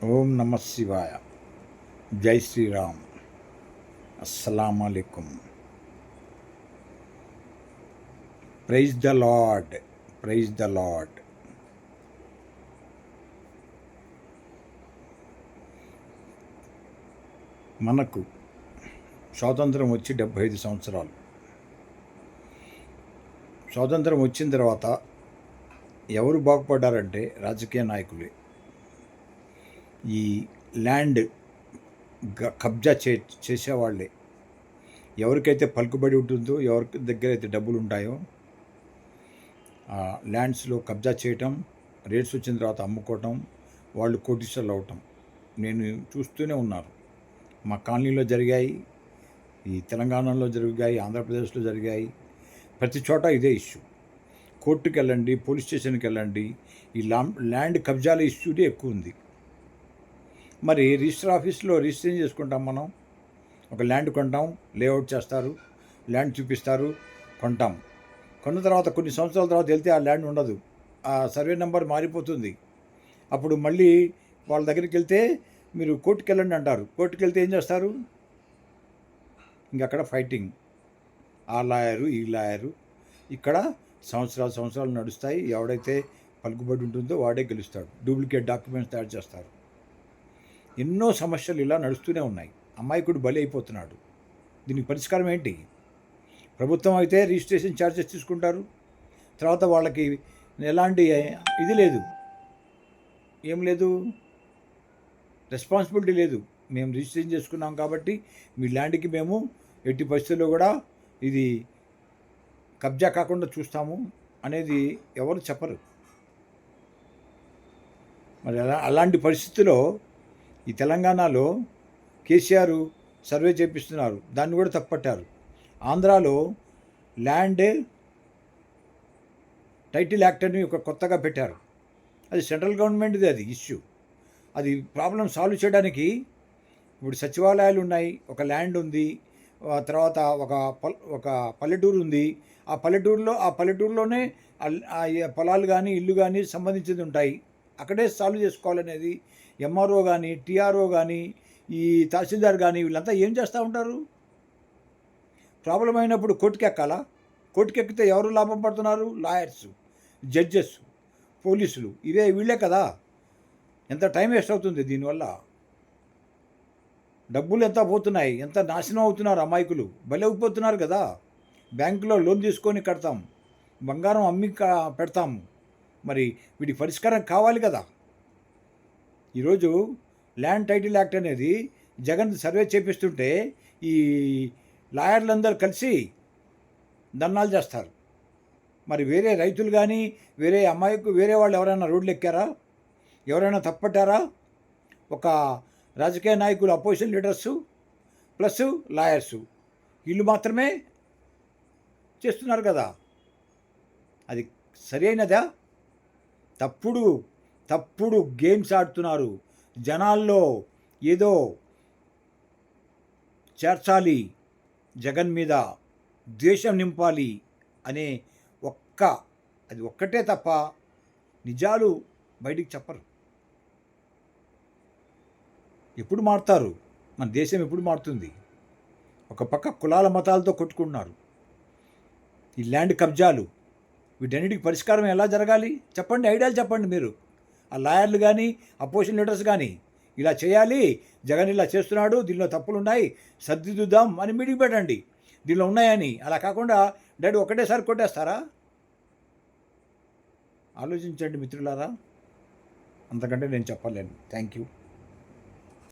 ఓం నమ శివాయ. జై శ్రీరామ్. అస్సలం అలైకుం. Praise the lord. Praise the lord. మనకు స్వాతంత్రం వచ్చి 75 సంవత్సరాలు. స్వాతంత్రం వచ్చిన తర్వాత ఎవరు బాగుపడ్డారంటే రాజకీయ నాయకులే. ఈ ల్యాండ్ కబ్జా చేసేవాళ్ళే. ఎవరికైతే పలుకుబడి ఉంటుందో, ఎవరి దగ్గర అయితే డబ్బులు ఉంటాయో, ఆ ల్యాండ్స్లో కబ్జా చేయటం, రేట్స్ వచ్చిన తర్వాత అమ్ముకోవటం, వాళ్ళు కోటీశ్వర్లు అవటం నేను చూస్తూనే ఉన్నాను. మా కాలనీలో జరిగాయి, ఈ తెలంగాణలో జరిగాయి, ఆంధ్రప్రదేశ్లో జరిగాయి. ప్రతి చోట ఇదే ఇష్యూ. కోర్టుకి వెళ్ళండి, పోలీస్ స్టేషన్కి వెళ్ళండి, ఈ ల్యాండ్ కబ్జాల ఇష్యూనే ఎక్కువ ఉంది. మరి రిజిస్టర్ ఆఫీస్లో రిజిస్ట్రేషన్ చేసుకుంటాం. మనం ఒక ల్యాండ్ కొంటాం, లేఅవుట్ చేస్తారు, ల్యాండ్ చూపిస్తారు, కొంటాం. కొన్న తర్వాత కొన్ని సంవత్సరాల తర్వాత వెళ్తే ఆ ల్యాండ్ ఉండదు, ఆ సర్వే నెంబర్ మారిపోతుంది. అప్పుడు మళ్ళీ వాళ్ళ దగ్గరికి వెళ్తే మీరు కోర్టుకి వెళ్ళండి అంటారు. కోర్టుకి వెళ్తే ఏం చేస్తారు? ఇంకక్కడ ఫైటింగ్, ఆ లాయరు ఈ లాయరు. ఇక్కడ సంవత్సరాలు నడుస్తాయి. ఎవడైతే పలుకుబడి ఉంటుందో వాడే గెలుస్తాడు. డూప్లికేట్ డాక్యుమెంట్స్ తయారు చేస్తారు. ఎన్నో సమస్యలు ఇలా నడుస్తూనే ఉన్నాయి. అమాయకుడు బలి అయిపోతున్నాడు. దీనికి పరిష్కారం ఏంటి? ప్రభుత్వం అయితే రిజిస్ట్రేషన్ ఛార్జెస్ తీసుకుంటారు, తర్వాత వాళ్ళకి ఎలాంటి ఇది లేదు, ఏం లేదు, రెస్పాన్సిబిలిటీ లేదు. మేము రిజిస్ట్రేషన్ చేసుకున్నాం కాబట్టి మీ ల్యాండ్కి మేము ఎట్టి పరిస్థితుల్లో కూడా ఇది కబ్జా కాకుండా చూస్తాము అనేది ఎవరు చెప్పరు. మరి అలాంటి పరిస్థితిలో ఈ తెలంగాణలో కేసీఆర్ సర్వే చేపిస్తున్నారు, దాన్ని కూడా తప్పట్టారు. ఆంధ్రాలో ల్యాండ్ టైటిల్ యాక్ట్ అని ఒక కొత్తగా పెట్టారు. అది సెంట్రల్ గవర్నమెంట్ది, అది ఇష్యూ. అది ప్రాబ్లం సాల్వ్ చేయడానికి ఇప్పుడు సచివాలయాలు ఉన్నాయి, ఒక ల్యాండ్ ఉంది, తర్వాత ఒక పల్లెటూరు ఉంది. ఆ పల్లెటూరులోనే పొలాలు కానీ ఇల్లు కానీ సంబంధించింది ఉంటాయి. అక్కడే సాల్వ్ చేసుకోవాలనేది ఎంఆర్ఓ కానీ, టీఆర్ఓ కానీ, ఈ తహసీల్దార్ కానీ వీళ్ళంతా ఏం చేస్తూ ఉంటారు? ప్రాబ్లం అయినప్పుడు కోర్టుకి ఎక్కాలా? కోర్టుకి ఎక్కితే ఎవరు లాభం పడుతున్నారు? లాయర్స్, జడ్జెస్, పోలీసులు, వీళ్ళే కదా. ఎంత టైం వేస్ట్ అవుతుంది దీనివల్ల. డబ్బులు ఎంత పోతున్నాయి, ఎంత నాశనం అవుతున్నారు. అమాయకులు బలైపోతున్నారు కదా. బ్యాంకులో లోన్ తీసుకొని కడతాం, బంగారం అమ్మి పెడతాం. మరి వీటి పరిష్కారం కావాలి కదా. ఈరోజు ల్యాండ్ టైటిల్ యాక్ట్ అనేది జగన్ సర్వే చేపిస్తుంటే ఈ లాయర్లందరూ కలిసి ధర్నాలు చేస్తారు. మరి వేరే రైతులు కానీ, వేరే వాళ్ళు ఎవరైనా రోడ్లు ఎక్కారా? ఎవరైనా తప్పట్టారా? ఒక రాజకీయ నాయకులు, అపోజిషన్ లీడర్సు ప్లస్ లాయర్సు, వీళ్ళు మాత్రమే చేస్తున్నారు కదా. అది సరి అయినదా? తప్పుడు గేమ్స్ ఆడుతున్నారు. జనాల్లో ఏదో చేర్చాలి, జగన్ మీద ద్వేషం నింపాలి అనే అది ఒక్కటే తప్ప నిజాలు బయటికి చెప్పరు. ఎప్పుడు మారుతారు? మన దేశం ఎప్పుడు మారుతుంది? ఒక పక్క కులాల మతాలతో కొట్టుకుంటున్నారు. ఈ ల్యాండ్ కబ్జాలు, వీటన్నిటికి పరిష్కారం ఎలా జరగాలి చెప్పండి, ఐడియాలు చెప్పండి మీరు. ఆ లాయర్లు కానీ, అపోజిషన్ లీడర్స్ కానీ ఇలా చేయాలి, జగన్ ఇలా చేస్తున్నాడు, దీనిలో తప్పులు ఉన్నాయి, సర్దిద్దుదాం అని మీటింగ్ పెట్టండి దీనిలో ఉన్నాయని. అలా కాకుండా డాడీ ఒకటేసారి కొట్టేస్తారా? ఆలోచించండి మిత్రులారా. అంతకంటే నేను చెప్పలేను. Thank you.